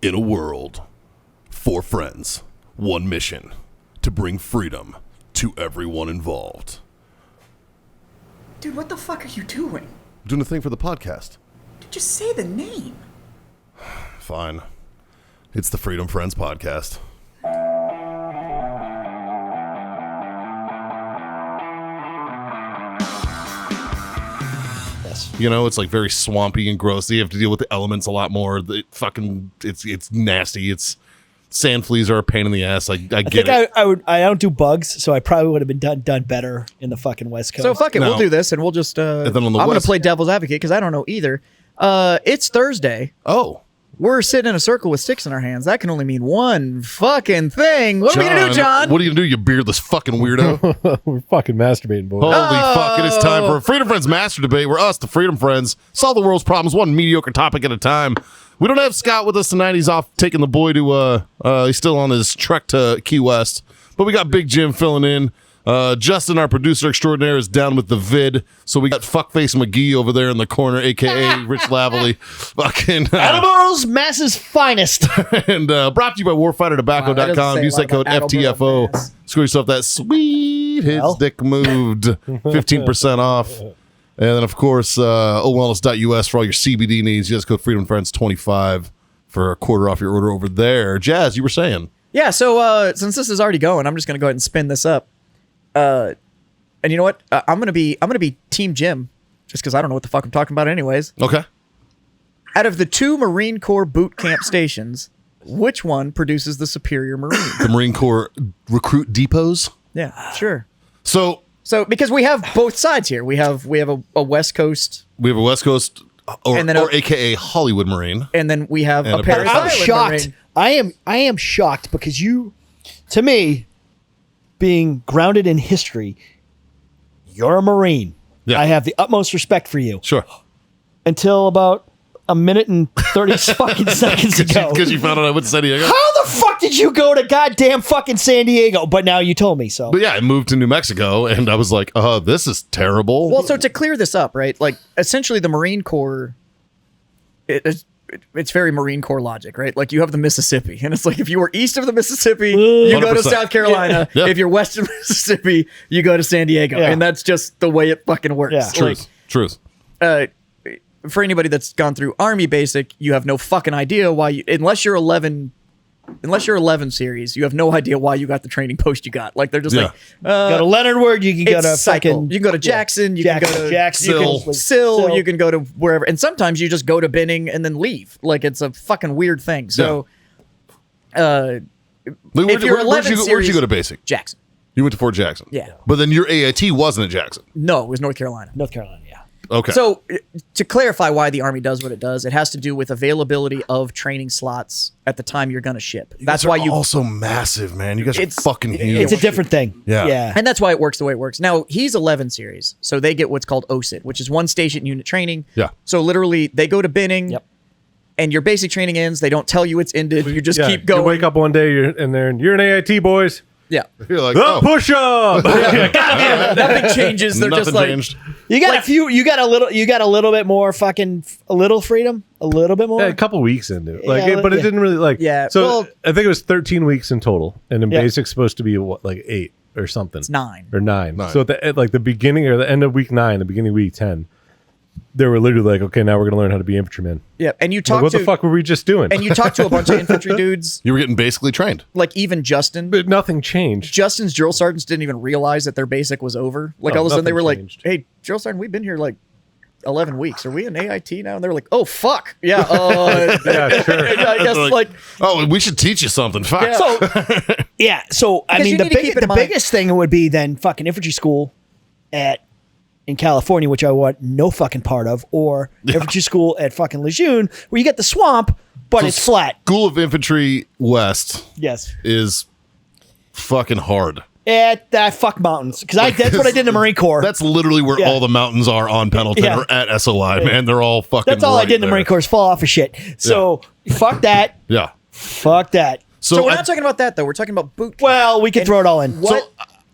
In a world, 4 friends, 1 mission, to bring freedom to everyone involved. Dude, what the fuck are you doing? I'm doing a thing for the podcast. Dude, just say the name. Fine. It's the Freedom Friends podcast. You know, it's like very swampy and gross. You have to deal with the elements a lot more. It's nasty. It's sand fleas are a pain in the ass. I get it. I don't do bugs, so I probably would have been done better in the fucking West Coast. So fuck it, No. we'll do this, and we'll just. And then on the I'm going West- to play devil's advocate because I don't know either. It's Thursday. Oh. We're sitting in a circle with sticks in our hands. That can only mean one fucking thing. What are we gonna do, John? What are you gonna do, you beardless fucking weirdo? We're fucking masturbating, boys. Holy fuck, it is time for a Freedom Friends Master Debate where us, the Freedom Friends, solve the world's problems one mediocre topic at a time. We don't have Scott with us tonight. He's off taking the boy to, he's still on his trek to Key West. But we got Big Jim filling in. Justin, our producer extraordinaire, is down with the vid. So we got Fuckface McGee over there in the corner, a.k.a. Rich Lavely. Fucking Attleboro's Mass's finest. And brought to you by warfightertobacco.com. Use that code FTFO. Score yourself that sweet hits dick moved. 15% off. And then, of course, owellness.us for all your CBD needs. Use code FreedomFriends25 for a quarter off your order over there. Jazz, you were saying? Yeah, so since this is already going, I'm just going to go ahead and spin this up. And you know what? I'm gonna be Team Jim, just because I don't know what the fuck I'm talking about, anyways. Okay. Out of the 2 Marine Corps boot camp stations, which one produces the superior Marine? The Marine Corps recruit depots? Yeah, sure. So because we have both sides here, we have a West Coast, we have a West Coast, or And then a.k.a. Hollywood Marine. and then we have And a a Paris Paris I'm Island shocked. Marine. I am shocked because you, to me, being grounded in history, you're a Marine. Yeah. I have the utmost respect for you. Sure. Until about a minute and 30 fucking seconds ago. Because you found out I went to San Diego? How the fuck did you go to goddamn fucking San Diego? But now you told me so. But yeah, I moved to New Mexico, and I was like, this is terrible. Well, so to clear this up, right? Like, essentially, the Marine Corps, it's very Marine Corps logic, right? Like, you have the Mississippi, and it's like, if you were east of the Mississippi, you go to 100%. South Carolina. Yeah. If you're west of Mississippi, you go to San Diego. Yeah. And that's just the way it fucking works. Yeah. Truth. Truth. For anybody that's gone through Army Basic, you have no fucking idea why unless you're 11 series, you have no idea why you got the training post you got. Like, they're just Yeah. like, go to Leonard Wood, you can go it's to cycle. fucking... You can go to Jackson. You can go to Jackson. Sill. You can go to wherever. And sometimes you just go to Benning and then leave. Like, it's a fucking weird thing. So, Where'd you're 11 you series- go to basic? Jackson. You went to Fort Jackson. Yeah. But then your AIT wasn't at Jackson. No, it was North Carolina. North Carolina, yeah. Okay. So, to clarify why the Army does what it does, it has to do with availability of training slots at the time you're going to ship. That's why you also massive, man. You guys are It's- fucking huge. It's a different thing. Yeah. Yeah. And that's why it works the way it works. Now, he's 11 series, so they get what's called OSIT, which is one station unit training. Yeah. So literally, they go to Benning, Yep. and your basic training ends. They don't tell you it's ended. You just Yeah, keep going. You wake up one day, you're an AIT, boys. Yeah. You're like, The push up. Nothing changes. They're nothing just like, changed. You got you got a little bit more fucking, a little freedom, a little bit more. Yeah, a couple weeks into it, like, Yeah, but it yeah. didn't really like. Yeah, So well- I think it was 13 weeks in total, and then Yeah. basic's supposed to be what, like 8 or something. It's 9. or 9. Nine. So at the beginning or the end of week 9, the beginning of week 10, they were literally like, okay, now we're gonna learn how to be infantrymen. Yeah. And you Like, talk what to the fuck were we just doing? and you talk to a bunch of infantry dudes, You were getting basically trained. like even Justin. But nothing changed. Justin's drill sergeants didn't even realize that their basic was over. Like, No, all of a sudden they nothing were changed. like, "Hey, drill sergeant, we've been here like 11 weeks. Are we in AIT now?" And they were like, "Oh fuck, yeah." Yeah, sure. I guess They're like oh, we should teach you something. Fuck. Yeah. So yeah, so I Because mean you the need to keep in mind- biggest thing would be then fucking infantry school in California, which I want no fucking part of, or infantry school at fucking Lejeune, where you get the swamp, but it's flat. School of Infantry West Yes. is fucking hard. At fuck mountains, because that's what I did in the Marine Corps. That's literally where Yeah. all the mountains are on Pendleton Yeah. or at SOI, man. They're all fucking That's all I right did in the there. Marine Corps is fall off of shit. So fuck that. Yeah. Fuck that. so. We're I- not talking about that though. We're talking about boot camp. Well, we can And throw it all in.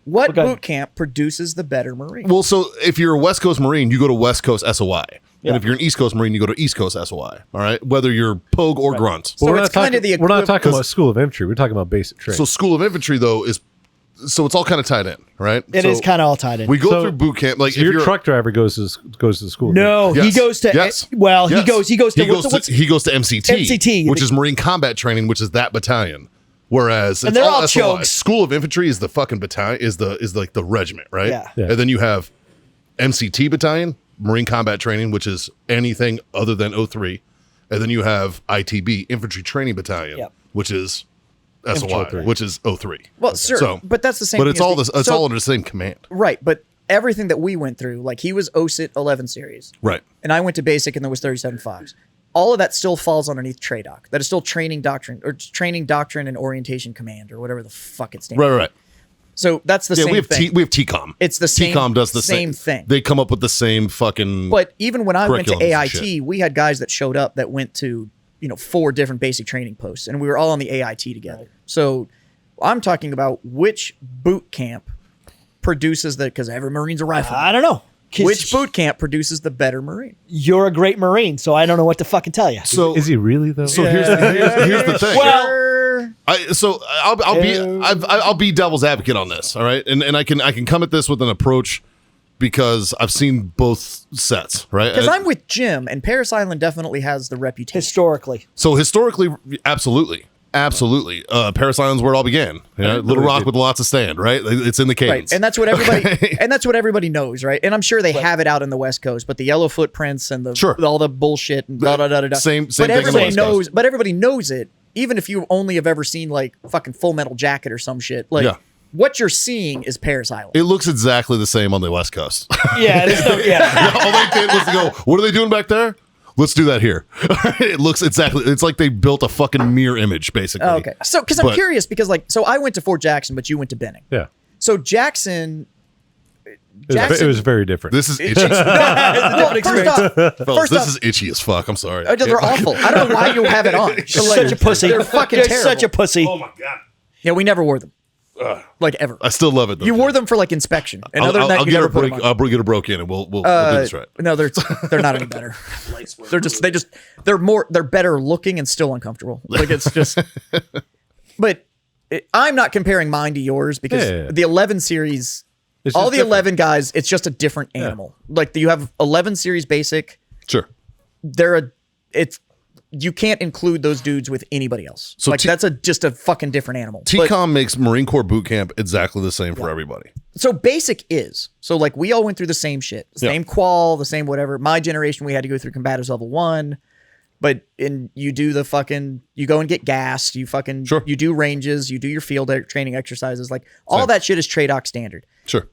What Okay. boot camp produces the better Marine? Well, so if you're a West Coast Marine, you go to West Coast SOI. And if you're an East Coast Marine, you go to East Coast SOI. All right, whether you're Pogue or Grunt. So we're it's not kind of the we're not talking equivalent- about School of Infantry. We're talking about basic training. So School of Infantry though is so it's all kind of tied in, right? It is kind of all tied in. We go So- through boot camp. Like So if your you're truck driver goes to the school. no, Yes. he goes to Yes. well, Yes. he goes to he goes to MCT, MCT, which is Marine Combat Training, which is that battalion. Whereas it's they're all SOI. chokes. School of Infantry is the fucking battalion, is like the regiment, right? Yeah. Yeah. And then you have MCT battalion, Marine Combat Training, which is anything other than 03. And then you have ITB, Infantry Training Battalion, Yep. which is SOI, 03. which is 03. Well, sure, So- but that's the same. But thing it's as all the- this. It's so- all under the same command, right. But everything that we went through, like he was OSIT 11 series, right? and I went to basic, and there was 37.5s. All of that still falls underneath TRADOC. That is still training doctrine and orientation command or whatever the fuck it stands. Right, right. So that's the Yeah, same we have thing. we have TCOM. It's the same- TCOM does the same thing. They come up with the same fucking. But even when I went to curriculums and AIT, shit. we had guys that showed up that went to 4 different basic training posts, and we were all on the AIT together. So I'm talking about which boot camp produces because every Marine's a rifleman. I don't know. 'Cause Which boot camp produces the better Marine? You're a great Marine, so I don't know what to fucking tell you. so Is he really though? so here's the thing. Well- I'll be devil's advocate on this, all right, and I can come at this with an approach because I've seen both sets, right? Because I'm with Jim, and Paris Island definitely has the reputation. Historically, So historically, absolutely. Paris Island's where it all began. Little Rock with lots of stand, right? It's in the Right, cadence. and that's what everybody Okay. and that's what everybody knows, right? And I'm sure they have it out in the West Coast, but the yellow footprints and the Sure. all the bullshit and da da da da da. Same but thing on the everybody West Coast. knows. But everybody knows it, even if you only have ever seen like fucking Full Metal Jacket or some shit. Like Yeah. what you're seeing is Paris Island. It looks exactly the same on the West Coast. yeah, there's no, yeah. All they did was to go, what are they doing back there? Let's do that here. It looks exactly, it's like they built a fucking mirror image, basically. Oh, okay, so because I'm But- curious, because so I went to Fort Jackson, but you went to Benning. Yeah. So Jackson. It was very different. This is itchy. Well, first off, Fellas, this off- is itchy as fuck. I'm sorry. they're awful. I don't know why you have it on. But, like, Such a pussy. They're fucking You're terrible. such a pussy. Oh my God. Yeah, we never wore them. Like ever. I still love it though. You wore them for like inspection. And I'll, other than that, I'll you get never a put break. them on. I'll get a broke in, and we'll do this right. No, they're not any better. They're better looking and still uncomfortable. Like it's just. But I'm not comparing mine to yours because Yeah. the 11 series, It's all just the different. 11 guys, it's just a different animal. Like you have 11 series basic. Sure. You can't include those dudes with anybody else. So like T- that's just a fucking different animal. But- TCOM makes Marine Corps boot camp exactly the same for everybody. So basic is so like we all went through the same shit, same qual, the same whatever. My generation, we had to go through combatives level 1, but you do the fucking you go and get gassed. You fucking Sure. you do ranges, you do your field training exercises. Like all Same. that shit is TRADOC standard. Sure.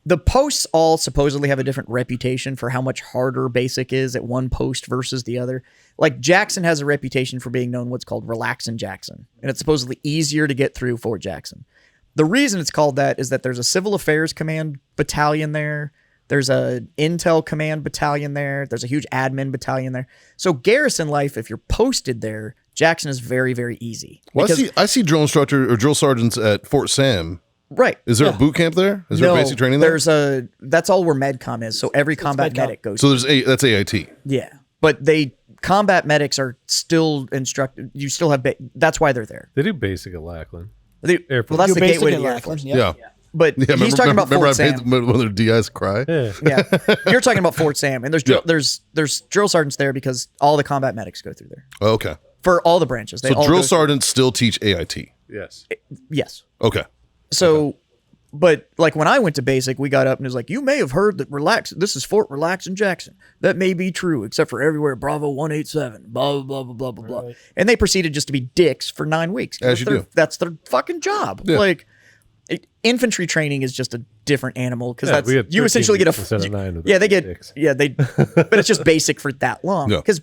The posts all supposedly have a different reputation for how much harder basic is at one post versus the other. Like Jackson has a reputation for being known what's called relaxin' Jackson, and it's supposedly easier to get through Fort Jackson. The reason it's called that is that there's a civil affairs command battalion there. There's a intel command battalion there. There's a huge admin battalion there. So garrison life, if you're posted there, Jackson is very, very easy. Well, Because- I see drill instructor or drill sergeants at Fort Sam. right. Is there a boot camp there? Is there basic training there? That's all where MedCom is. So every combat MedCom. medic goes. So that's AIT. Yeah, but combat medics are still instructed. You still have. That's why they're there. They do basic at Lackland. Well, Air Force. that's You're the basic gateway to in the Air Lackland, Force. yeah. Yeah. But Yeah, he's talking about remember Fort I Sam. made one of their DIs cry? Yeah. Yeah, you're talking about Fort Sam, and Yeah. there's drill sergeants there because all the combat medics go through there Oh, okay. for all the branches. They So all drill go through- sergeants still teach AIT. Yes. Yes. Okay. So, but like when I went to basic, we got up and it was like, you may have heard that this is Fort Relaxin' Jackson. That may be true, except for everywhere Bravo 187, blah, blah, blah, blah, blah, blah. Right. And they proceeded just to be dicks for 9 weeks. As you do. That's their fucking job. Yeah. Like, infantry training is just a different animal because Yeah, we had you 13 essentially get a instead of 9 with yeah the they get dicks. yeah they but it's just basic for that long Yeah. because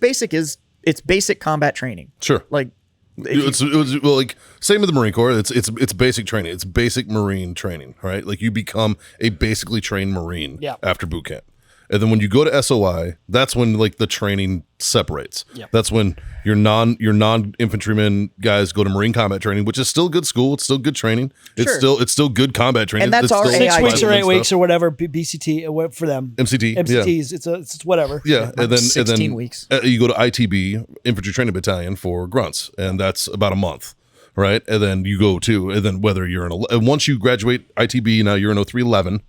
it's basic combat training. Sure. Like if you- It was well, like same with the Marine Corps. It's basic training. It's basic Marine training, right? Like you become a basically trained Marine Yeah. after boot camp. And then when you go to SOI, that's when like the training separates. Yep. That's when your non-infantrymen guys go to Marine combat training, which is still good school. It's still good training. Sure. It's still good combat training. And that's it's our still 6 AI weeks or 8 stuff. weeks or whatever, BCT for them. MCT. MCTs, Yeah. it's whatever. Yeah, and then 16 weeks. You go to ITB, Infantry Training Battalion, for grunts, and that's about a month, right? And then you go to, and then whether you're and once you graduate ITB, now you're in 0311.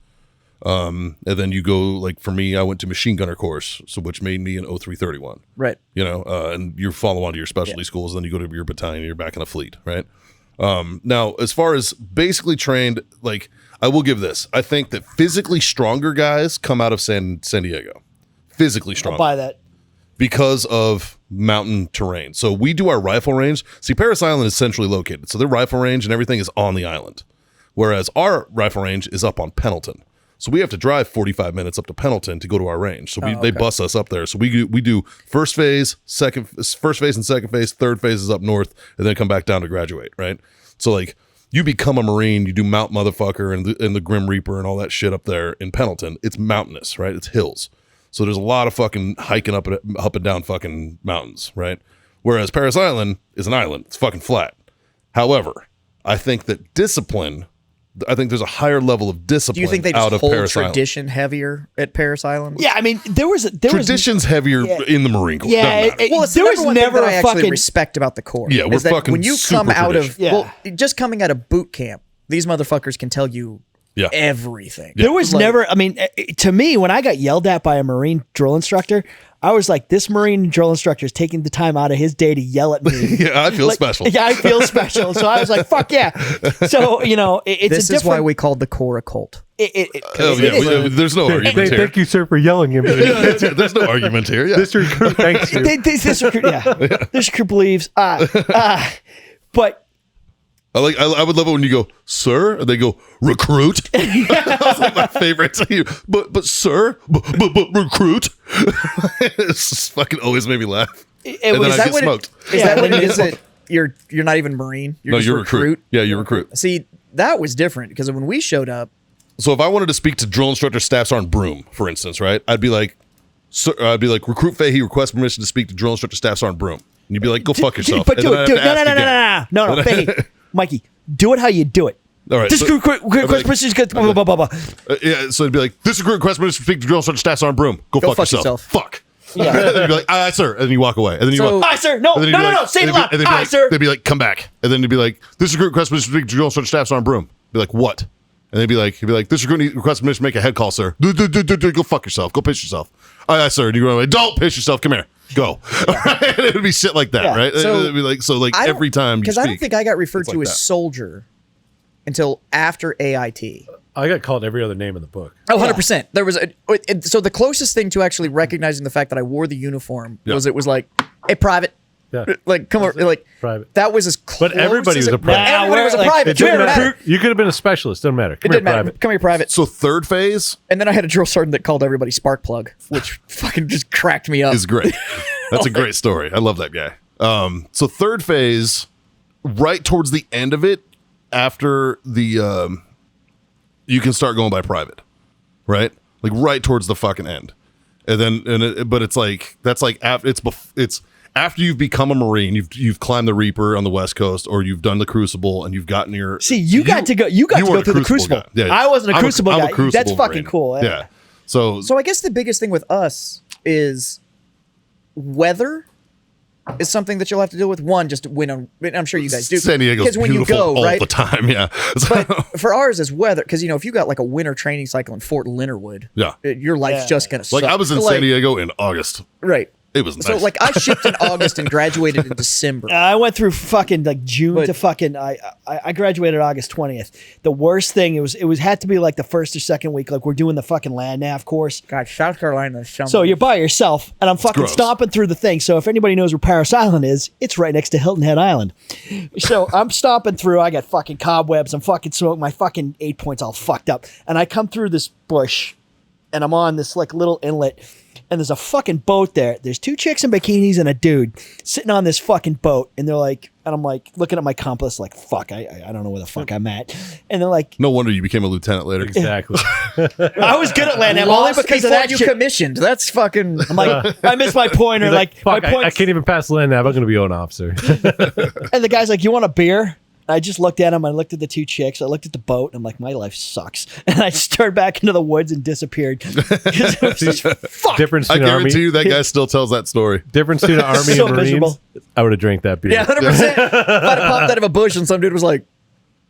And then you go, like for me, I went to machine gunner course, so which made me an 0331. Right. You know, and you follow on to your specialty schools, then you go to your battalion, and you're back in a fleet, right? Now, as far as basically trained, like I will give this, I think that physically stronger guys come out of San Diego, physically I'll stronger buy that. because of mountain terrain. So we do our rifle range. See, Paris Island is centrally located, so their rifle range and everything is on the island, whereas our rifle range is up on Pendleton. So we have to drive 45 minutes up to Pendleton to go to our range. So they bus us up there. So we do first phase and second phase, third phase is up north, and then come back down to graduate, right? So like you become a Marine, you do Mount Motherfucker and the Grim Reaper and all that shit up there in Pendleton. It's mountainous, right? It's hills. So there's a lot of fucking hiking up and down fucking mountains, right? Whereas Paris Island is an island. It's fucking flat. However, I think that there's a higher level of discipline. Do you think they out just of hold Paris tradition heavier at Paris Island? Yeah, I mean, there was Tradition's heavier in the Marine Corps. Yeah, Doesn't matter. Well, it's there the was number one never thing that I a actually fucking respect about the Corps. Yeah, we're is that fucking when you come super out of tradition. just coming out of boot camp, these motherfuckers can tell you Yeah. everything. There was never, I mean, to me, when I got yelled at by a Marine drill instructor, I was like, this Marine drill instructor is taking the time out of his day to yell at me. Yeah, I feel special. Yeah, I feel special. So I was like, fuck yeah. So, you know, it's This a is why different. we called the Corps a cult. Oh, yeah, there's no argument here. Thank you, sir, for yelling at me. There's no argument here. Yeah. This recruit thanks you. This recruit, this recruit believes. But I would love it when you go, sir, and they go, recruit. That's like my favorite. But sir, but recruit. It's just fucking always made me laugh. And then was I that get what smoked. Is that what it is? That you're not even Marine. You're No, just you're recruit. Yeah, you're recruit. See, that was different because when we showed up, So if I wanted to speak to drill instructor Staff Sergeant Broom, for instance, right? I'd be like, sir, recruit Fahey requests permission to speak to drill instructor Staff Sergeant Broom. And you'd be like, go fuck yourself. But And do then it. I'd have to No. ask again. No. Fahey, Mikey, do it how you do it. All right. This so- recruit request I'd be like- permission. Blah, blah, blah, blah. Yeah, so it'd be like, this recruit request permission to speak to drill instructor Staff Sergeant Broom. Go fuck yourself. Fuck. Yeah. And then you'd be like, aye, sir. And then you walk away. And then you So- go, Aye, sir. No. and then you'd be No. like- Say it and they'd be- loud. and they'd be Aye, like- sir. They'd be like, come back. And then they'd be like, this recruit request permission to speak to drill instructor Staff Sergeant Broom. Be like, what? And they'd be like, this recruit request permission to make a head call, sir. Go fuck yourself. Go piss yourself. Aye, sir. And you go, don't piss yourself. Come here. Go. And it would be shit like that, Yeah. right? So- It'd be like, I don't- every time you because speak. I don't think I got referred it's to like as that. soldier until after AIT. I got called every other name in the book. Oh, 100%. There was so the closest thing to actually recognizing the fact that I wore the uniform was it was like, hey, private. Yeah. Like, come on, like, Private. that was as close everybody as was a private. Everybody was a Like, private. It didn't Didn't matter. matter. You could have been a specialist. Doesn't matter. It Come here, didn't matter. private. Come here, private. So third phase And then I had a drill sergeant that called everybody spark plug, which fucking just cracked me up. is great. That's a great story. I love that guy. So third phase, right towards the end of it, after the you can start going by private, right? Like right towards the fucking end, and then but it's like that's like it's after you've become a Marine, you've climbed the Reaper on the West Coast, or you've done the Crucible, and you've gotten your. See, you got to go weren't through the a Crucible. guy. Yeah, I wasn't a I'm Crucible I'm guy. Crucible That's fucking Marine. cool. Yeah. So So I guess the biggest thing with us is weather is something that you'll have to deal with. One, just when I'm sure you guys do. San Diego's because when you beautiful go, all right? the time. Yeah. But for ours is weather, because if you got like a winter training cycle in Fort Leonard Wood, Yeah. your life's Yeah. just gonna suck. Like I was in Like, San Diego in August. right? It was nice. So like I shipped in August and graduated in December. I went through fucking like June But- to fucking I graduated August 20th. The worst thing it was had to be like the first or second week, like we're doing the fucking land nav course. God, South Carolina is So you're by yourself, and I'm fucking gross. stomping through the thing. So if anybody knows where Paris Island is, it's right next to Hilton Head Island. So I'm stomping through. I got fucking cobwebs. I'm fucking smoking. My fucking 8 points all fucked up. And I come through this bush, and I'm on this like little inlet, and there's a fucking boat there. There's two chicks in bikinis and a dude sitting on this fucking boat, and they're like, And I'm like looking at my compass, like, fuck, I don't know where the fuck I'm at. And they're like, No wonder you became a lieutenant later. Exactly. I was good at land. I'm only Lost because of before that you shit. commissioned. That's fucking. I'm like, I missed my pointer. He's like, my fuck, I points. can't even pass the land nav. I'm going to be an officer. And the guy's like, you want a beer? I just looked at him. I looked at the two chicks. I looked at the boat. And I'm like, my life sucks. And I just turned back into the woods and disappeared. 'Cause it was just, fuck. Difference I between guarantee Army. you that guy still tells that story. Difference between the Army So and Marines. miserable. I would have drank that beer. Yeah, 100%. If I'd have popped out of a bush and some dude was like,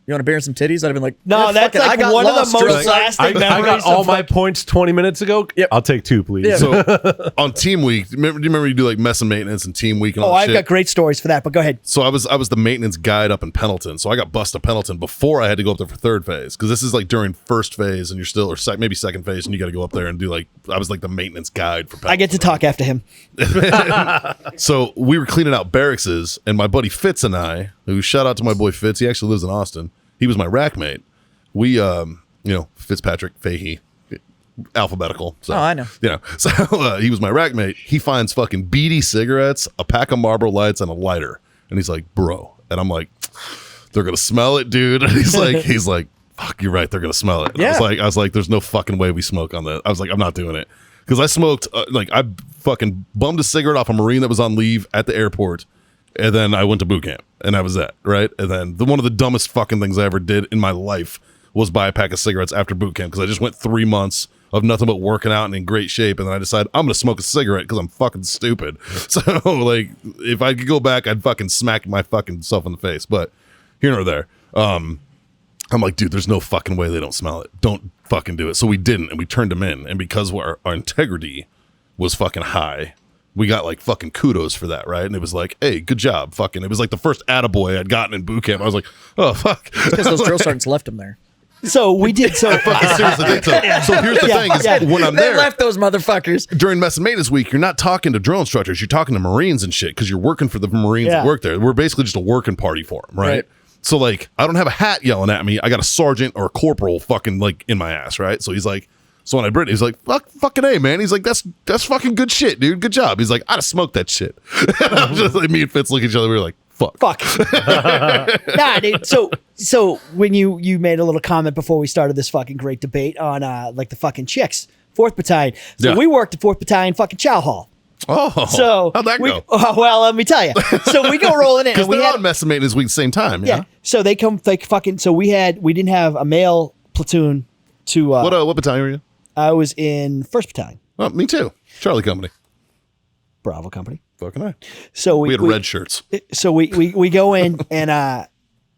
"You want a beer and some titties?" I'd have been like, No, "Yeah, that's fuck it. like I got one of the lost, most Joe." lasting I memories. got all of my like, points 20 minutes ago. Yep. I'll take 2, please. Yeah. So on team week, do you remember you do like mess and maintenance and team week and all oh, that I've shit? got great stories for that, but go ahead. So I was the maintenance guide up in Pendleton. So I got bussed to Pendleton before I had to go up there for third phase, because this is like during first phase and you're still, or maybe second phase, and you got to go up there and do like, I was like the maintenance guide for Pendleton. I get to talk after him. So we were cleaning out barrackses, and my buddy Fitz and I, who shout out to my boy Fitz, he actually lives in Austin. He was my rack mate. We, Fitzpatrick Fahey, alphabetical. So, Oh, I know. So he was my rack mate. He finds fucking beady cigarettes, a pack of Marlboro Lights, and a lighter, and he's like, "Bro," and I'm like, "They're gonna smell it, dude." And he's like, "Fuck, you're right. They're gonna smell it." And Yeah. I was like, "There's no fucking way we smoke on that." I was like, "I'm not doing it." Because I smoked, I fucking bummed a cigarette off a Marine that was on leave at the airport, and then I went to boot camp, and that was that, right? And then one of the dumbest fucking things I ever did in my life was buy a pack of cigarettes after boot camp, because I just went 3 months of nothing but working out and in great shape, and then I decided I'm gonna smoke a cigarette because I'm fucking stupid. So like, if I could go back, I'd fucking smack my fucking self in the face. But here nor there. I'm like, dude, there's no fucking way they don't smell it. Don't fucking do it. So we didn't, and we turned them in. And because our integrity was fucking high, we got like fucking kudos for that, right? And it was like, hey, good job. Fucking, it was like the first attaboy I'd gotten in boot camp. I was like, oh, fuck. Because those drill sergeants left him there. So we did. So Fucking seriously. So here's the thing, is yeah. when I'm They there, left those motherfuckers. during mess and maintenance week, you're not talking to drill instructors. You're talking to Marines and shit, because you're working for the Marines that Yeah. work there. We're basically just a working party for them, right? Right. So like, I don't have a hat yelling at me. I got a sergeant or a corporal fucking like in my ass, right? So he's like, so when I Brit, he's like, fucking A, man. He's like, that's fucking good shit, dude. Good job. He's like, I'd have smoked that shit. And I'm just like, me and Fitz look at each other. We were like, fuck. nah, dude. So when you made a little comment before we started this fucking great debate on like the fucking chicks, 4th Battalion. So Yeah. we worked at 4th Battalion fucking chow hall. Oh, So how'd that go? Well, let me tell you. So we go rolling in, Because and we they're had on mess and maintenance week at the same time. yeah. So they come like fucking. So we didn't have a male platoon to. What battalion were you? I was in 1st Battalion, Oh, me too. Charlie Company. Bravo Company. Fucking A. So We had red shirts. So we go in and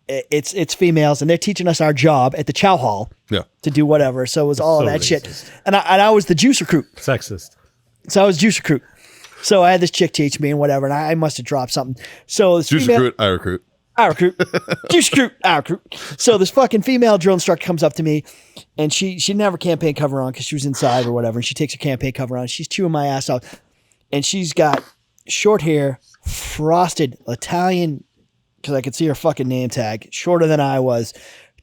it's females, and they're teaching us our job at the chow hall Yeah. to do whatever. So it was all of So that shit, racist. and I was the juice recruit. Sexist. So I was juice recruit. So I had this chick teach me and whatever, and I must have dropped something. So this Juice female, recruit, I recruit. I recruit, juice recruit, I recruit. So this fucking female drill instructor comes up to me, and she didn't have her campaign cover on because she was inside or whatever, and she takes her campaign cover on. She's chewing my ass off, and she's got short hair, frosted Italian, because I could see her fucking name tag, shorter than I was,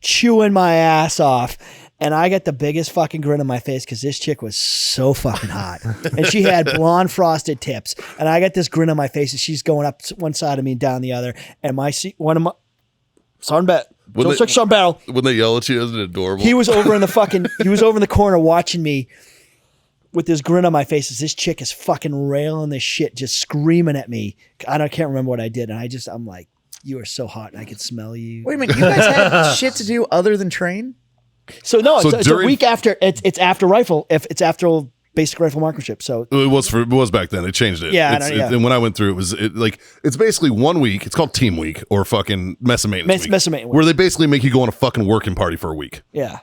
chewing my ass off. And I got the biggest fucking grin on my face because this chick was so fucking hot. And she had blonde frosted tips. And I got this grin on my face, and she's going up one side of me and down the other. And my seat, one of my, Sergeant Battle, When they yell at you, isn't it adorable? he was over in the corner watching me with this grin on my face as this chick is fucking railing this shit, just screaming at me. Can't remember what I did. And I'm like, you are so hot and I could smell you. Wait a minute, you guys had shit to do other than train? So no, So it's a during- week after. It's after rifle. If it's after basic rifle marksmanship. So It was back then. They changed it. Yeah, I It's- know, yeah. And when I went through, it's basically 1 week. It's called team week or fucking mess and maintenance week, mess and maintenance week. where they basically make you go on a fucking working party for a week. yeah,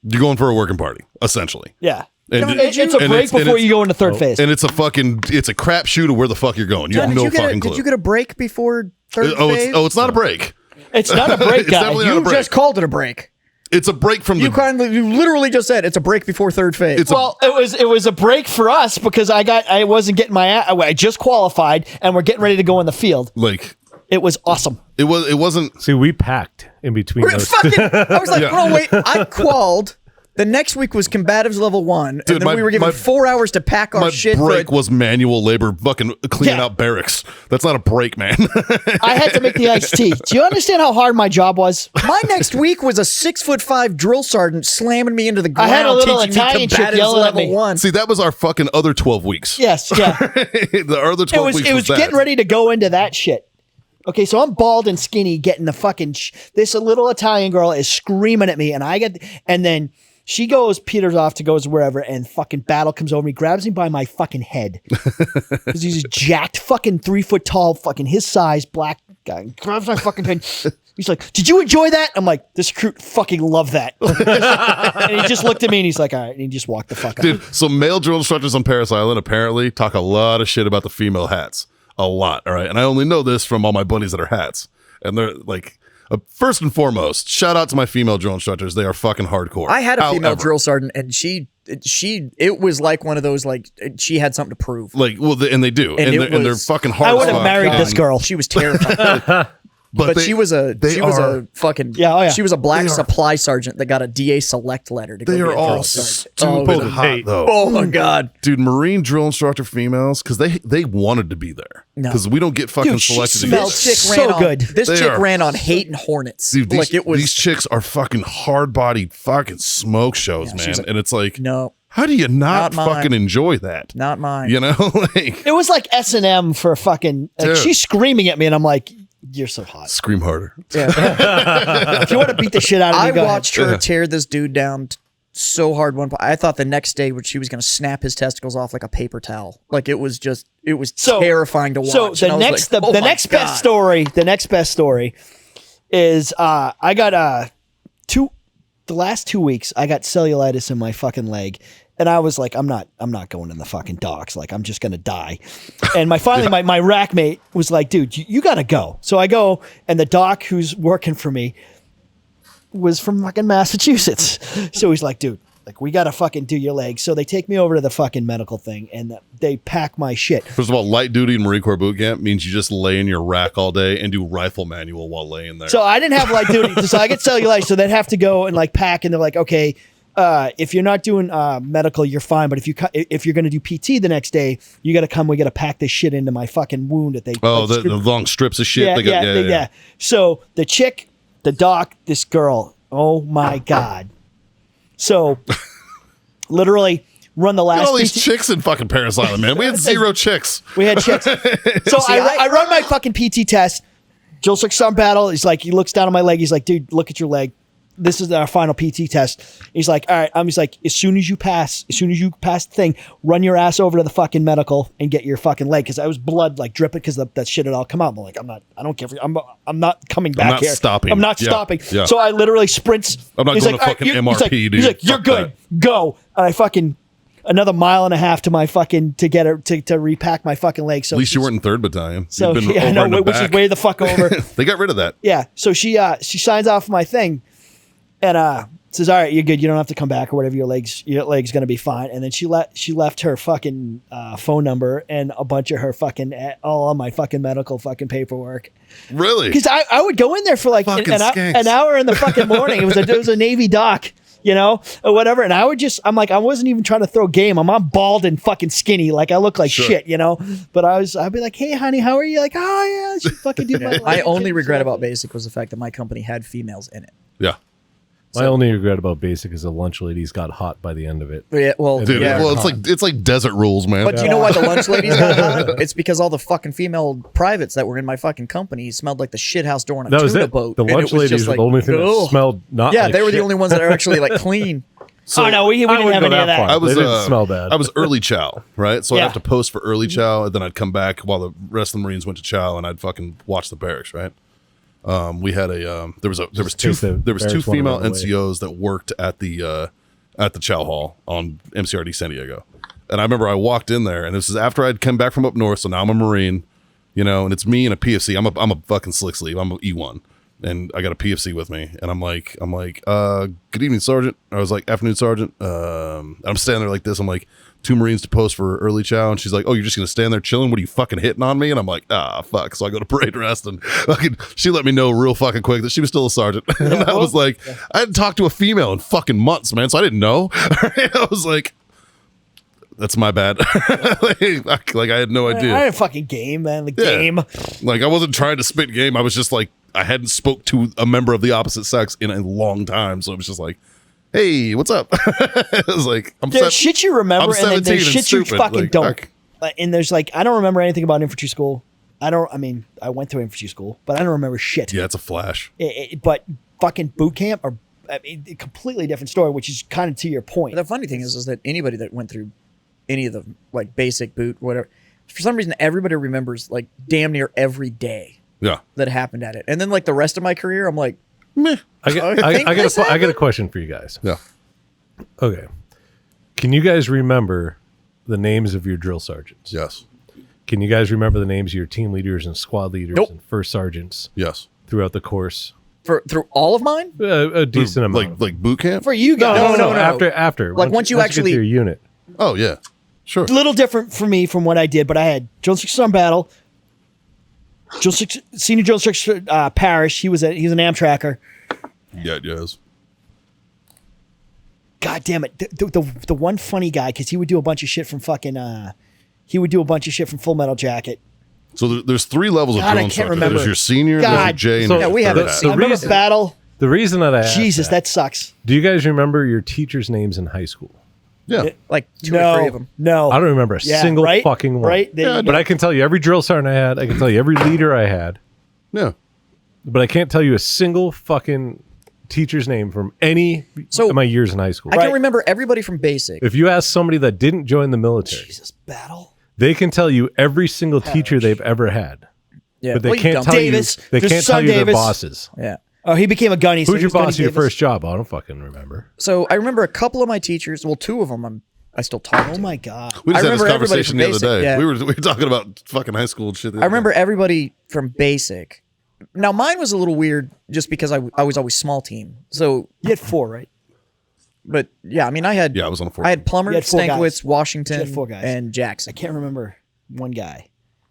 You're going for a working party, essentially. yeah. And It's a break before you go into third phase. And it's a crapshoot of where the fuck you're going. You have no fucking clue. Did you get a break before third phase? It's not a break. It's not a break, It's guy. definitely not a You break. just called it a break. It's a break from You the. literally just said it's a break before third phase. It's a- Well, it was a break for us because I wasn't getting I just qualified and we're getting ready to go in the field. Like It was awesome. it wasn't. See, we packed in between We're those. fucking, I was like, Yeah. no, wait, I qualled. The next week was combatives level 1, Dude, and then we were given 4 hours to pack our My shit. break was manual labor, fucking cleaning out barracks. That's not a break, man. I had to make the iced tea. Do you understand how hard my job was? My next week was a 6'5" drill sergeant slamming me into the I ground. had a little teaching Italian chick combatives yelling at level me. 1. See, that was our fucking other 12 weeks. Yes, yeah. The other 12 weeks It was that. getting ready to go into that shit. Okay, so I'm bald and skinny, getting the fucking. This little Italian girl is screaming at me, and then she goes, peters off to goes wherever, and fucking Battle comes over me, grabs me by my fucking head. Because he's a jacked, fucking 3 foot tall, fucking his size, black guy. Grabs my fucking head. He's like, "Did you enjoy that?" I'm like, "This recruit fucking loved that." And he just looked at me and he's like, "All right," and he just walked the fuck out. Dude, so male drill instructors on Paris Island apparently talk a lot of shit about the female hats. A lot, all right? And I only know this from all my buddies that are hats. And they're like, first and foremost, shout out to my female drill instructors. They are fucking hardcore. I had a female However, drill sergeant, and it was like one of those, like, she had something to prove. Like, well, and they do. And, it they're was- fucking hard. I would as have fuck. married this And- girl. She was terrifying. But they- she was a they are- fucking Yeah, oh yeah. She was a black They are- supply sergeant that got a DA select letter to go They be a are all drill sergeant. stupid Oh, hot, though. oh my god. Dude, Marine drill instructor females, because they wanted to be there. No. Because we don't get fucking Dude, she selected. to smelled get This chick So ran on, good. This They chick are- ran on hate and hornets. Dude, these, like it was these chicks are fucking hard-bodied fucking smoke shows, she's man. And it's like, no, how do you not, Not mine. fucking enjoy that? not mine. You know? Like, It was like S&M for fucking. Like, Dude. she's screaming at me, and I'm like, "You're so hot." scream harder. If you want to beat the shit out of me, I go ahead. watched her tear this dude down so hard I thought the next day she was going to snap his testicles off like a paper towel. Like it was terrifying to watch. So And I was like, oh the my next God. best story is I got the last 2 weeks I got cellulitis in my fucking leg. And I was like, I'm not going in the fucking docks. Like, I'm just going to die. And my rack mate was like, "Dude, you got to go." So I go, and the doc who's working for me was from fucking Massachusetts. So he's like, "Dude, like, we got to fucking do your leg." So they take me over to the fucking medical thing, and they pack my shit. First of all, light duty and Marine Corps boot camp means you just lay in your rack all day and do rifle manual while laying there. So I didn't have light duty. So I get cellulitis. So they'd have to go and like pack, and they're like, "Okay, if you're not doing medical, you're fine. But if you're going to do PT the next day, you got to come. We got to pack this shit into my fucking wound that they." oh, like, the long strips of shit. yeah. So the chick, the doc, this girl. Oh my god. So literally run the Look last. at all these PT chicks in fucking Paris Island, man. We had 0 chicks. We had chicks. So I run my fucking PT test. Joel's like, "Some battle." He's like, he looks down at my leg. He's like, "Dude, look at your leg. This is our final PT test." He's like, "All right." He's like, as soon as you pass the thing, run your ass over to the fucking medical and get your fucking leg." Cause I was blood like dripping because that shit had all come out. I'm like, I don't care. I'm not coming back not here. stopping. I'm not Yeah, stopping. yeah. So I literally sprint. I'm not He's going like, to "All right, fucking he's MRP, like, dude. He's like, "You're Fuck good. Go." And I fucking another mile and a half to my fucking to get her to repack my fucking leg. So At least you weren't in 3rd Battalion. So You've been yeah, over no, in the which is back. way the fuck over. They got rid of that. Yeah. So she signs off my thing and says, "All right, you're good. You don't have to come back or whatever. Your leg's gonna be fine." And then she left her fucking phone number and a bunch of her fucking all on my fucking medical fucking paperwork. Really? Because I would go in there for like Fucking an skanks. hour in the fucking morning. It was a Navy doc, or whatever. And I'm like, I wasn't even trying to throw game. I'm bald and fucking skinny. Like I look like shit, But I'd be like, "Hey, honey, how are you?" Like, "Oh yeah, she fucking do my." I only regret about basic was the fact that my company had females in it. Yeah. My only regret about basic is the lunch ladies got hot by the end of it. Yeah, well, Dude, yeah. well, it's like desert rules, man. But do you know why the lunch ladies got hot? It's because all the fucking female privates that were in my fucking company smelled like the shithouse door on a That was tuna it. boat. The and it lunch was ladies just were like, the only thing that ugh. smelled not Yeah, like they were the shit. only ones that are actually like clean. Oh no, we I didn't wouldn't have go any of that that. far. I was They didn't smell bad. I was early chow, right? So I'd Yeah. have to post for early chow, and then I'd come back while the rest of the Marines went to chow, and I'd fucking watch the barracks, right? We had there was two case the there was two barracks wanted female to run away. NCOs that worked at the chow hall on MCRD San Diego, and I remember I walked in there, and this is after I'd come back from up north, so now I'm a Marine, and it's me and a PFC. I'm a fucking slick sleeve. I'm an E1. And I got a PFC with me, and I'm like, good evening, Sergeant. I was like, afternoon, Sergeant. I'm standing there like this. I'm like, 2 Marines to post for early chow, and she's like, "Oh, you're just gonna stand there chilling? What are you fucking hitting on me?" And I'm like, fuck. So I go to parade rest, and she let me know real fucking quick that she was still a sergeant. And I was like, I hadn't talked to a female in fucking months, man, so I didn't know. I was like, that's my bad. like I had no idea. I had a fucking game, man. The game. Like I wasn't trying to spit game. I was just like, I hadn't spoke to a member of the opposite sex in a long time, so it was just like, hey, what's up? It was like, There's shit you remember, I'm and then 17 there's and shit you stupid. fucking Like, don't. fuck. And there's like, I don't remember anything about infantry school. I went to infantry school, but I don't remember shit. Yeah, it's a flash. But fucking boot camp, or a completely different story, which is kind of to your point. The funny thing is that anybody that went through any of the like basic boot, whatever, for some reason everybody remembers like damn near every day Yeah. that happened at it. And then like the rest of my career, I'm like, Meh. I got a question for you guys. Yeah. Okay. Can you guys remember the names of your drill sergeants? Yes. Can you guys remember the names of your team leaders and squad leaders Nope. and first sergeants Yes. throughout the course? through all of mine? A decent amount. Like boot camp? For you guys, No. After. Like, once you get actually- to your unit. Oh yeah. Sure. a little different for me from what I did, but I had Drill Instructor on battle, Senior Drill Instructor Parrish. He was an Amtracker. Yeah, yes. God damn it, the one funny guy, because he would do a bunch of shit from fucking Full Metal Jacket. So there's 3 levels God, of I drill can't instructor. remember. There's your senior, there's God. your J, and So- your Yeah, we have cadet. it. I remember reason- battle. The reason that I asked Jesus, that sucks. do you guys remember your teachers' names in high school? Yeah. Like 2 or 3 of them. No, I don't remember a single right? fucking one. Right? There you But go. I can tell you every drill sergeant I had. I can tell you every leader I had. Yeah. But I can't tell you a single fucking teacher's name from any of my years in high school. I Right. can remember everybody from basic. If you ask somebody that didn't join the military, Jesus, battle. they can tell you every single teacher they've ever had. Yeah, But they well, you can't don't. tell Davis. you. They There's can't son tell you their Davis. bosses. Yeah. Oh, he became a gunny. so Who's he your was Gunny boss at your Davis. first job? I don't fucking remember. So I remember a couple of my teachers. Well, 2 of them I still talk to. Oh my god. We just I had this remember everybody conversation from the other basic, day. yeah. We were talking about fucking high school and shit. I remember everybody from basic. Now mine was a little weird just because I was always small team. So, You had 4, right? but yeah, I mean, I had Yeah, I was on a 4. I had Plummer, You had 4 guys. Stankiewicz, You Washington, had 4 guys. and I Jackson. can't remember one guy,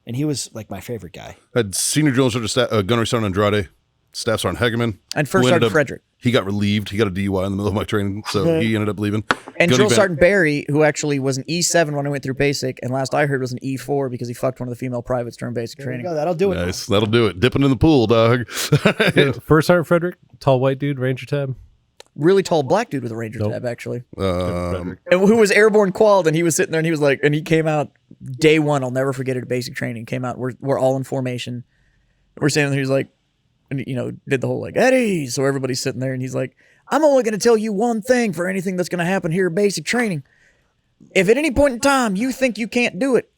and he was like my favorite guy. had senior drill instructor, gunnery sergeant Andrade, staff sergeant Hegeman, And first who ended sergeant up- Frederick. He got relieved. He got a DUI in the middle of my training, so he ended up leaving. And Gunny Drill Van- Sergeant Barry, who actually was an E7 when I went through basic, and last I heard was an E4 because he fucked one of the female privates during basic There you training. go. That'll do it. Nice, that'll do it. Dipping in the pool, dog. First Sergeant Frederick, tall white dude, Ranger tab. Really tall black dude with a Ranger Nope. tab, actually. Frederick. And who was airborne qualled, and he was sitting there and he was like, and he came out day 1, I'll never forget it, at basic training, came out, we're all in formation. We're standing there, he's like, and did the whole like, Eddie. So everybody's sitting there and he's like, I'm only going to tell you one thing for anything that's going to happen here at basic training. If at any point in time you think you can't do it,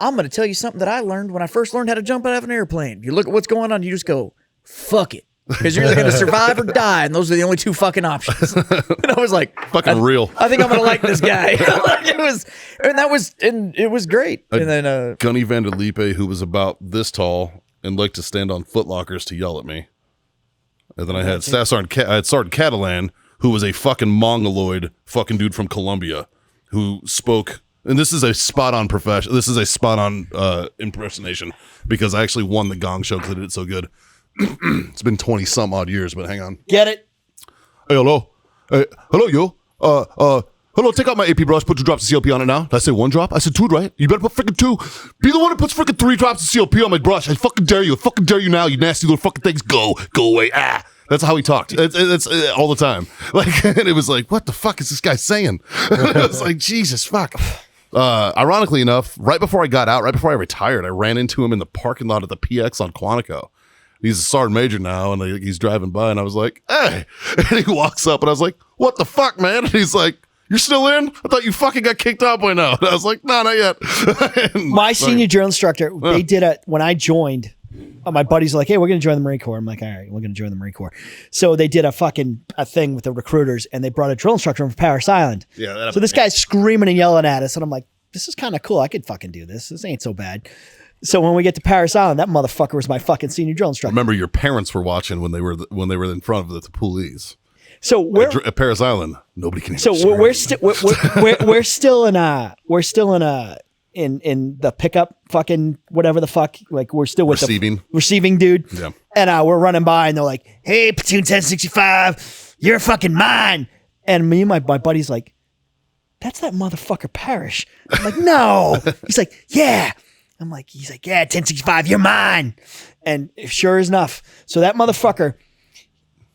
I'm going to tell you something that I learned when I first learned how to jump out of an airplane. You look at what's going on, you just go, fuck it. Because you're either going to survive or die, and those are the only 2 fucking options. And I was like, Fucking real. I think I'm going to like this guy. Like, it was great. And then, Gunny Vanderlipe, who was about this tall and liked to stand on footlockers to yell at me. And then I had Sergeant Catalan, who was a fucking mongoloid fucking dude from Colombia, who spoke. And this is a spot on profession. This is a spot on impersonation, because I actually won the Gong Show because I did it so good. It's been 20 some odd years, but hang on. Get it? Hey, hello. Hey, hello, yo. Hello, take out my AP brush, put 2 drops of CLP on it now. Did I say 1 drop? I said 2, right? You better put freaking 2. Be the one who puts freaking 3 drops of CLP on my brush. I fucking dare you. I fucking dare you now, you nasty little fucking things. Go away. Ah. That's how he talked. It's all the time. Like, and it was like, what the fuck is this guy saying? It was like, Jesus, fuck. Ironically enough, right before I retired, I ran into him in the parking lot at the PX on Quantico. He's a sergeant major now, and he's driving by, and I was like, hey. And he walks up, and I was like, what the fuck, man? And he's like, you're still in? I thought you fucking got kicked out by now. And I was like, no, not yet. My senior drill instructor, they did when I joined, my buddies were like, hey, we're going to join the Marine Corps. I'm like, all right, we're going to join the Marine Corps. So they did a thing with the recruiters, and they brought a drill instructor from Paris Island. Yeah. So this guy's screaming and yelling at us, and I'm like, this is kind of cool. I could fucking do this. This ain't so bad. So when we get to Paris Island, that motherfucker was my fucking senior drill instructor. Remember, your parents were watching when they were in front of the police. So we're At Paris Island, nobody can. so hear we're scream. we're still in the pickup fucking whatever the fuck, like we're still with Receiving. the receiving dude. Yeah. And we're running by and they're like, "Hey, platoon 1065, you're fucking mine." And me and my buddy's like, "That's that motherfucker Parrish." I'm like, "No." He's like, "Yeah." He's like, "Yeah, 1065, you're mine." And sure enough, so that motherfucker,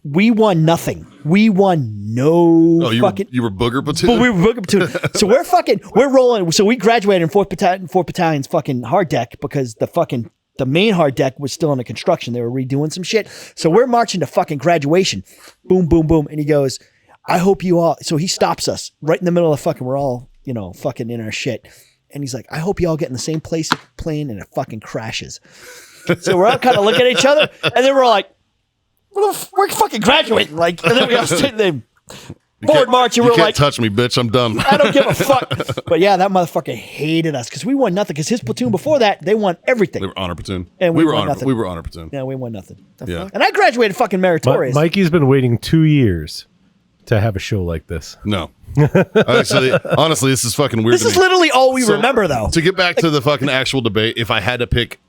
we won nothing. We won no fucking. You were booger platoon. But we were booking platoon. So we're rolling. So we graduated in 4th Battalion's fucking hard deck because the main hard deck was still under construction. They were redoing some shit. So we're marching to fucking graduation. Boom, boom, boom. And he goes, "I hope you all," so he stops us right in the middle of the fucking, we're all, fucking in our shit. And he's like, "I hope you all get in the same plane and it fucking crashes." So we're all kind of looking at each other and then we're like, we're fucking graduating. Like, and then we all sit there, forward march, and You we're can't like, touch me, bitch. I'm done. I don't give a fuck. But yeah, that motherfucker hated us because we won nothing. Because his platoon before that, they won everything. They were honor platoon. And we won honor. nothing. We were honor platoon. Yeah, we won nothing. Yeah. And I graduated fucking meritorious. Mikey's been waiting 2 years to have a show like this. No. Actually, honestly, this is fucking weird. This to is me. literally all we So, remember, though. To get back to the fucking actual debate, if I had to pick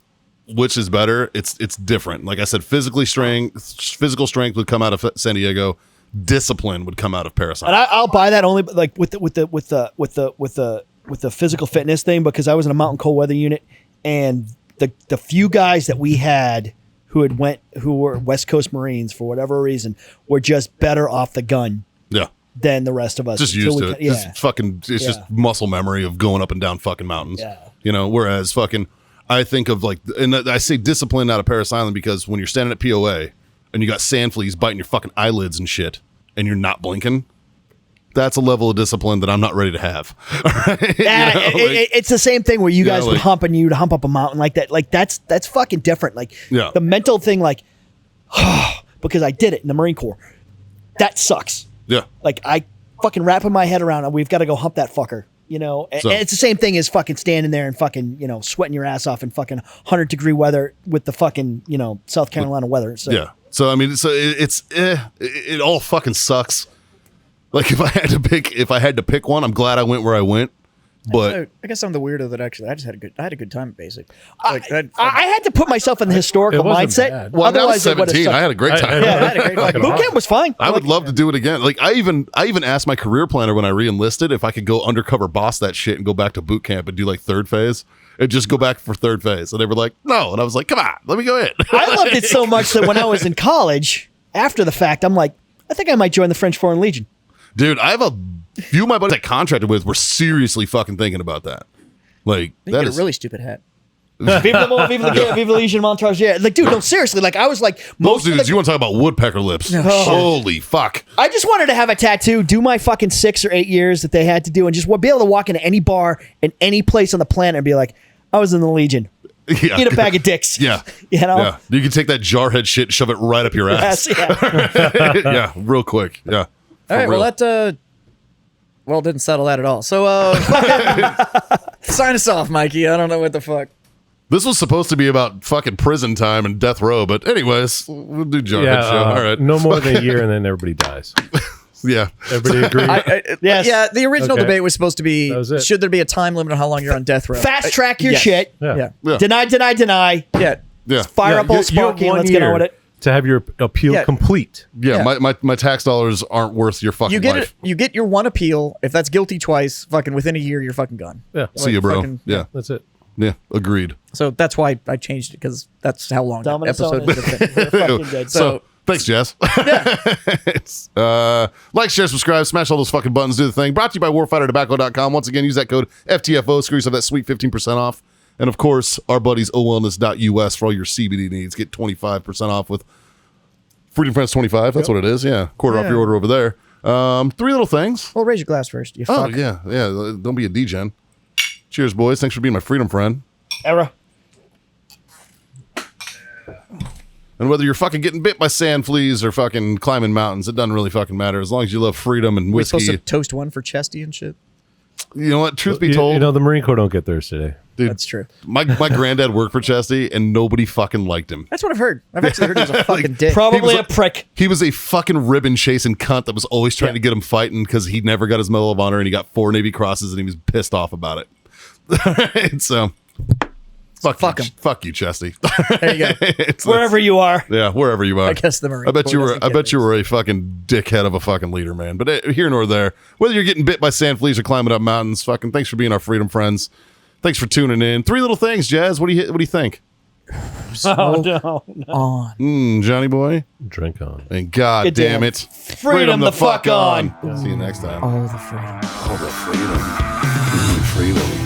which is better, it's different. Like I said, physical strength would come out of San Diego. Discipline would come out of Paris. And I'll buy that only like with the physical fitness thing, because I was in a mountain cold weather unit, and the few guys that we had who were West Coast Marines for whatever reason were just better off the gun Yeah. than the rest of us. Just Until used we to it. yeah. Just fucking, it's just muscle memory of going up and down fucking mountains. Yeah. Whereas fucking, I think of like, and I say discipline out of Paris Island because when you're standing at POA and you got sand fleas biting your fucking eyelids and shit and you're not blinking, that's a level of discipline that I'm not ready to have. It's the same thing where you guys would hump up a mountain like that. Like that's fucking different. Like the mental thing, like, because I did it in the Marine Corps. That sucks. Yeah. Like I fucking wrapping my head around and we've got to go hump that fucker. And it's the same thing as fucking standing there and fucking, sweating your ass off in fucking 100-degree weather with the fucking, South Carolina weather. So yeah. So, I mean, it all fucking sucks. Like if I had to pick one, I'm glad I went where I went. But I guess I'm the weirdo that actually I had a good time at basic. I had to put myself in the historical It wasn't mindset. bad. well, I was Otherwise, it would've 17. sucked. I had a great time. Yeah, I had a great time. Boot camp was fine. I would love to do it again. Like I even asked my career planner when I re-enlisted if I could go undercover boss that shit and go back to boot camp and do like third phase and just go back for third phase. And they were like, no. And I was like, come on, let me go in. I loved it so much that when I was in college, after the fact, I'm like, I think I might join the French Foreign Legion. Dude, I have a few of my buddies I contracted with were seriously fucking thinking about that. Like you that get is a really stupid hat. Vive the Legion Montage. Yeah, like, dude, no, seriously. Like, I was like, most dudes. of the, You want to talk about woodpecker lips? Holy fuck! I just wanted to have a tattoo, do my fucking 6 or 8 years that they had to do, and just be able to walk into any bar in any place on the planet and be like, I was in the Legion. Yeah. Eat a bag of dicks. Yeah, Yeah. You can take that jarhead shit, and shove it right up your ass. Yeah. Yeah, real quick. Yeah. All right, real. well that didn't settle that at all. So sign us off, Mikey. I don't know what the fuck. This was supposed to be about fucking prison time and death row, but anyways, we'll do jarhead show. All right. No more than a year, and then everybody dies. Yeah. Everybody agree? Yes. Yeah, the original Okay. debate was supposed to be, That was it. should there be a time limit on how long you're on death row? Fast track your yes. shit. Yeah. Yeah. Deny. Yeah. Yeah. Fire up old Sparky and let's get on with it. To have your appeal Yeah. complete. Yeah. Yeah. My tax dollars aren't worth your fucking You get life. it. You get your one appeal. If that's guilty twice, fucking within a year, you're fucking gone. Yeah. See you, bro. fucking- Yeah. That's it. Yeah. Agreed. So that's why I changed it, because that's how long the Dominus episode would have been. We're fucking good. So thanks, Jess. It's, like, share, subscribe, smash all those fucking buttons, do the thing. Brought to you by warfightertobacco.com. Once again, use that code FTFO. Screw yourself that sweet 15% off. And of course, our buddies owellness.us for all your CBD needs. Get 25% off with Freedom Friends 25. That's what it is. Yeah. Quarter off your order over there. 3 little things. Well, raise your glass first. You Oh, fuck. yeah. Yeah. Don't be a degen. Cheers, boys. Thanks for being my freedom friend. Era. And whether you're fucking getting bit by sand fleas or fucking climbing mountains, it doesn't really fucking matter. As long as you love freedom and We're supposed whiskey. to toast one for Chesty and shit. You know what? Truth be You told, know, the Marine Corps don't get theirs today. Dude, That's true. My granddad worked for Chesty, and nobody fucking liked him. That's what I've heard. I've actually heard he was a fucking dick. Probably He a was prick. He was a fucking ribbon chasing cunt that was always trying to get him fighting because he never got his Medal of Honor and he got 4 Navy Crosses and he was pissed off about it. Right, so fuck him. Fuck you, Chesty. There you go. Wherever you are. Yeah, wherever you are. I guess the Marine I bet you Corps were. doesn't I get bet you these. were a fucking dickhead of a fucking leader, man. But here nor there, whether you're getting bit by sand fleas or climbing up mountains, fucking thanks for being our freedom friends. Thanks for tuning in. 3 little things, Jazz. What do you think? Oh, no. On. Johnny boy, Drink on. and God Good damn damn. it, Freedom the fuck on. See you next time. All the freedom. All the freedom. Freedom.